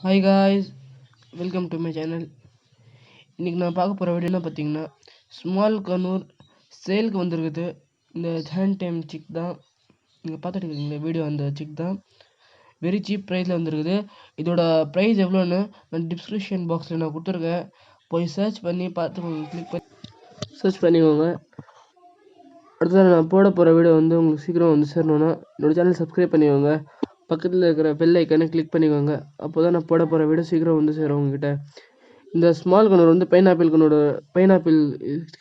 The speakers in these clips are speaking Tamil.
Hi guys, welcome to my channel. இன்னைக்கு நான் பார்க்க போகிற வீடியோ என்ன பார்த்தீங்கன்னா ஸ்மால் கனூர் சேலுக்கு வந்திருக்குது. இந்த ஹேண்ட் டைம் சிக் தான் நீங்கள் பார்த்துட்டு இருக்கீங்க. வீடியோ அந்த சிக் தான் வெரி சீப் ப்ரைஸில் வந்திருக்குது. இதோட ப்ரைஸ் எவ்வளோன்னு நான் டிஸ்கிரிப்ஷன் பாக்ஸில் நான் கொடுத்துருக்கேன். போய் சர்ச் பண்ணி பார்த்துக்கோங்க, கிளிக் பண்ணி சர்ச் பண்ணிக்கோங்க. அடுத்தது நான் போட போகிற வீடியோ வந்து உங்களுக்கு சீக்கிரம் வந்து சேரணுன்னா என்னோடய சேனல் சப்ஸ்கிரைப் பண்ணிக்கோங்க. பக்கத்தில் இருக்கிற பெல் ஐக்கானை கிளிக் பண்ணிக்கோங்க. அப்போ தான் நான் போட போகிற வீடியோ சீக்கிரம் வந்து சேரும் உங்ககிட்ட. இந்த ஸ்மால் கனூர் வந்து பைனாப்பிள்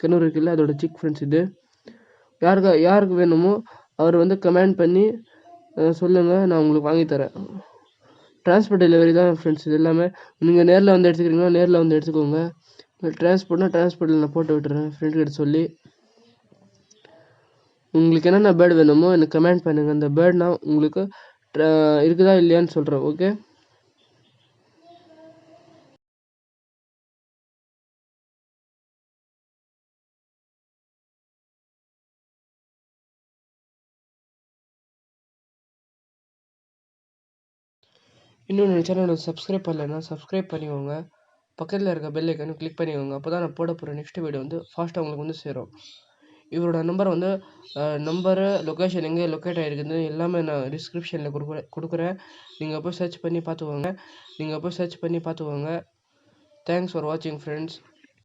கனூர் இருக்குல்ல, அதோட சிக் ஃப்ரெண்ட்ஸ். இது யாருக்கு வேணுமோ அவர் வந்து கமெண்ட் பண்ணி சொல்லுங்கள், நான் உங்களுக்கு வாங்கித்தரேன். டிரான்ஸ்போர்ட் டெலிவரி தான் ஃப்ரெண்ட்ஸ். இது எல்லாமே நீங்கள் நேரில் வந்து எடுத்துக்கிறீங்களா நேரில் வந்து எடுத்துக்கோங்க. டிரான்ஸ்போர்ட்டில் நான் போட்டு விட்டுறேன் ஃப்ரெண்ட்கிட்ட சொல்லி. உங்களுக்கு என்னென்ன பேர்டு வேணுமோ எனக்கு கமெண்ட் பண்ணுங்கள். அந்த பேர்ட்னா உங்களுக்கு இருக்குதா இல்லையான்னு சொல்கிறேன். ஓகே, இன்னும் என்னோடய சேனலை சப்ஸ்கிரைப் பண்ணலைன்னா சப்ஸ்கிரைப் பண்ணிக்கோங்க. பக்கத்தில் இருக்க பெல் ஐக்கானு கிளிக் பண்ணிக்கோங்க. அப்போ தான் நான் போட போகிற நெக்ஸ்ட் வீடியோ வந்து ஃபாஸ்ட்டாக உங்களுக்கு வந்து சேரும். இவரோட நம்பர் வந்து நம்பரு, லொக்கேஷன் எங்கே லொக்கேட் ஆகிருக்குது எல்லாமே நான் டிஸ்கிரிப்ஷனில் கொடுக்குறேன். நீங்கள் போய் சர்ச் பண்ணி பார்த்துக்கோங்க. தேங்க்ஸ் ஃபார் வாட்சிங் ஃப்ரெண்ட்ஸ்.